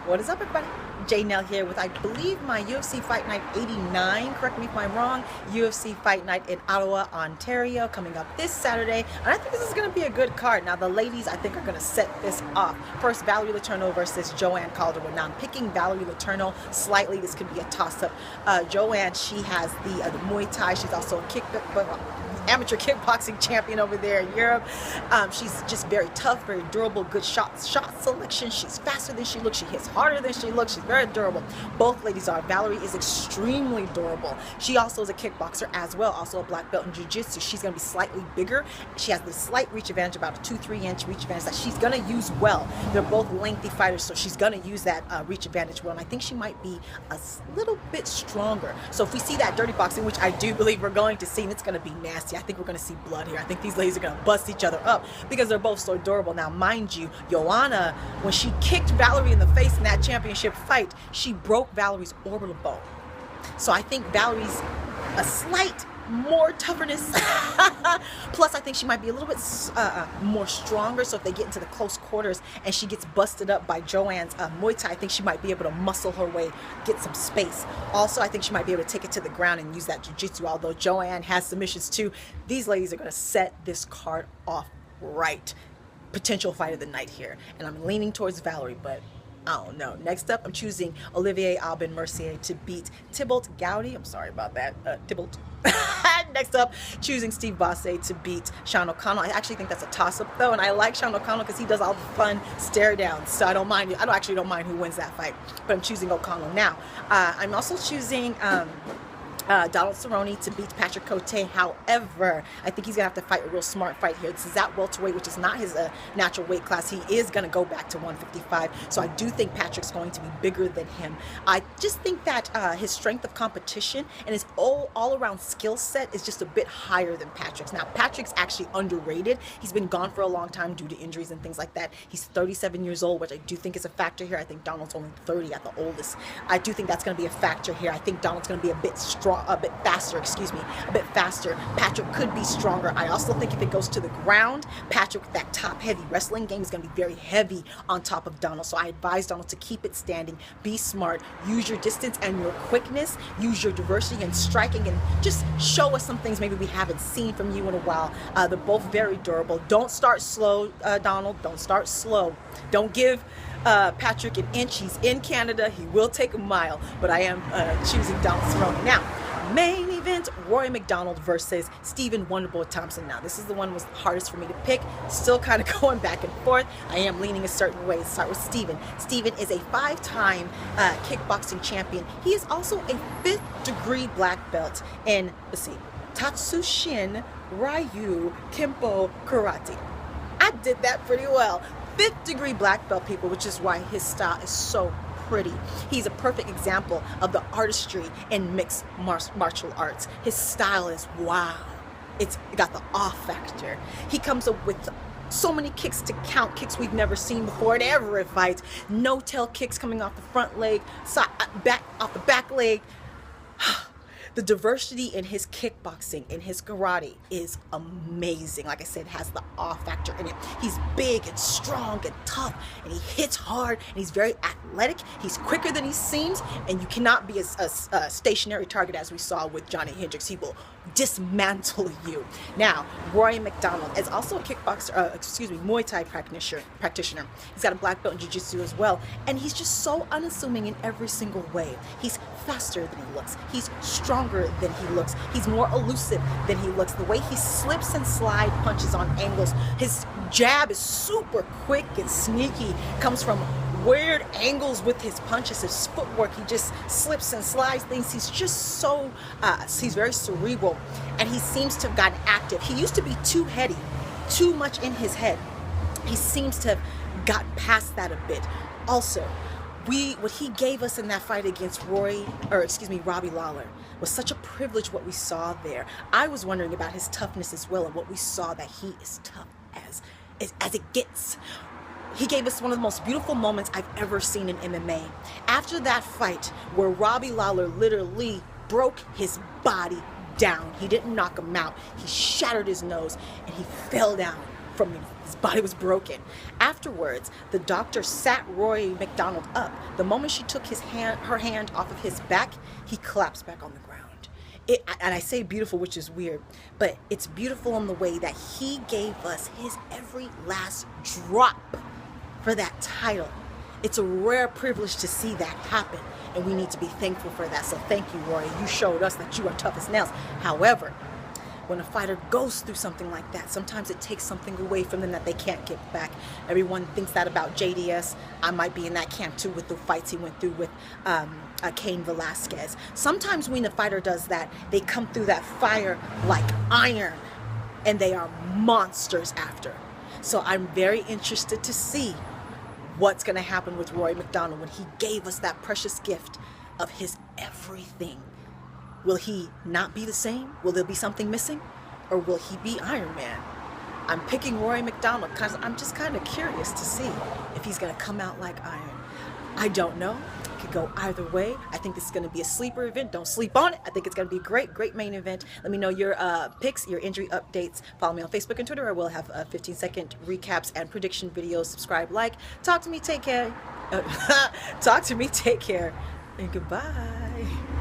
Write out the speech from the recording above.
What is up, everybody? J Nell here with, I believe, my UFC Fight Night 89, correct me if I'm wrong, UFC Fight Night in Ottawa, Ontario, coming up this Saturday, and I think this is going to be a good card. Now, the ladies, I think, are going to set this off. First, Valerie Letourneau versus Joanne Calderwood. Now, I'm picking Valerie Letourneau slightly. This could be a toss-up. Joanne, she has the Muay Thai. She's also a amateur kickboxing champion over there in Europe. She's just very tough, very durable, good shot selection. She's faster than she looks. She hits harder than she looks. She's very durable. Both ladies are. Valerie is extremely durable. She also is a kickboxer as well, also a black belt in jiu-jitsu. She's going to be slightly bigger. She has the slight reach advantage, about a 2-3 inch reach advantage that she's going to use well. They're both lengthy fighters, so she's going to use that reach advantage well, and I think she might be a little bit stronger. So if we see that dirty boxing, which I do believe we're going to see, and it's going to be nasty. I think we're going to see blood here. I think these ladies are going to bust each other up because they're both so durable. Now, mind you, Joanna, when she kicked Valerie in the face in that championship fight, she broke Valerie's orbital bone. So I think Valerie's a slight more toughness. Plus, I think she might be a little bit more stronger. So if they get into the close quarters and she gets busted up by Joanne's Muay Thai, I think she might be able to muscle her way, get some space. Also, I think she might be able to take it to the ground and use that jiu-jitsu, although Joanne has submissions too. These ladies are going to set this card off right. Potential fight of the night here. And I'm leaning towards Valerie, but I don't know. Next up, I'm choosing Olivier Aubin-Mercier to beat Thibault Goudy. I'm sorry about that. Thibault. Next up, choosing Steve Bosse to beat Sean O'Connell. I actually think that's a toss-up, though, and I like Sean O'Connell because he does all the fun stare-downs, so I don't mind. I actually don't mind who wins that fight, but I'm choosing O'Connell. Now, I'm also choosing Donald Cerrone to beat Patrick Cote. However, I think he's going to have to fight a real smart fight here. This is at welterweight, which is not his natural weight class. He is going to go back to 155, so I do think Patrick's going to be bigger than him. I just think that his strength of competition and his all-around skill set is just a bit higher than Patrick's. Now, Patrick's actually underrated. He's been gone for a long time due to injuries and things like that. He's 37 years old, which I do think is a factor here. I think Donald's only 30 at the oldest. I do think that's going to be a factor here. I think Donald's going to be a bit faster. Patrick could be stronger. I also think if it goes to the ground, Patrick, with that top-heavy wrestling game, is going to be very heavy on top of Donald. So I advise Donald to keep it standing, be smart, use your distance and your quickness, use your diversity and striking, and just show us some things maybe we haven't seen from you in a while. They're both very durable. Don't start slow, Donald. Don't start slow. Don't give Patrick an inch. He's in Canada. He will take a mile, but I am choosing Donald Cerrone. Now, main event, Rory MacDonald versus Stephen Wonderboy Thompson. Now, this is the one that was hardest for me to pick. Still kind of going back and forth. I am leaning a certain way. Let's start with Stephen. Stephen is a 5-time kickboxing champion. He is also a 5th-degree black belt in, let's see, Tatsushin Ryu Kempo Karate. I did that pretty well. 5th-degree black belt, people, which is why his style is so pretty. He's a perfect example of the artistry in mixed martial arts. His style is wow. It's got the awe factor. He comes up with so many kicks to count, kicks we've never seen before in every fight. No-tail kicks coming off the front leg, off the back leg. The diversity in his kickboxing, in his karate, is amazing. Like I said, it has the awe factor in it. He's big and strong and tough, and he hits hard, and he's very athletic. He's quicker than he seems, and you cannot be a stationary target as we saw with Johnny Hendricks. He will dismantle you. Now, Rory MacDonald is also a kickboxer, Muay Thai practitioner. He's got a black belt in jiu-jitsu as well, and he's just so unassuming in every single way. He's faster than he looks. He's stronger than he looks. He's more elusive than he looks. The way he slips and slide punches on angles. His jab is super quick and sneaky. Comes from weird angles with his punches, his footwork. He just slips and slides things. He's just so, he's very cerebral, and he seems to have gotten active. He used to be too heady, too much in his head. He seems to have gotten past that a bit. Also, what he gave us in that fight against Robbie Lawler was such a privilege what we saw there. I was wondering about his toughness as well, and what we saw that he is tough as it gets. He gave us one of the most beautiful moments I've ever seen in MMA. After that fight, where Robbie Lawler literally broke his body down. He didn't knock him out. He shattered his nose, and he fell down from him. His body was broken. Afterwards, the doctor sat Rory MacDonald up. The moment she took her hand off of his back, he collapsed back on the ground. And I say beautiful, which is weird, but it's beautiful in the way that he gave us his every last drop for that title. It's a rare privilege to see that happen, and we need to be thankful for that. So thank you, Rory. You showed us that you are tough as nails. However, when a fighter goes through something like that, sometimes it takes something away from them that they can't get back. Everyone thinks that about JDS. I might be in that camp too with the fights he went through with Cain Velasquez. Sometimes when a fighter does that, they come through that fire like iron, and they are monsters after. So I'm very interested to see what's going to happen with Rory MacDonald when he gave us that precious gift of his everything. Will he not be the same? Will there be something missing? Or will he be Iron Man? I'm picking Rory MacDonald because I'm just kind of curious to see if he's going to come out like iron. I don't know. It could go either way. I think this is going to be a sleeper event. Don't sleep on it. I think it's going to be a great main event. Let me know your picks, your injury updates. Follow me on Facebook and Twitter. I will have 15-second recaps and prediction videos. Subscribe, like. Talk to me, take care. Talk to me, take care. And goodbye.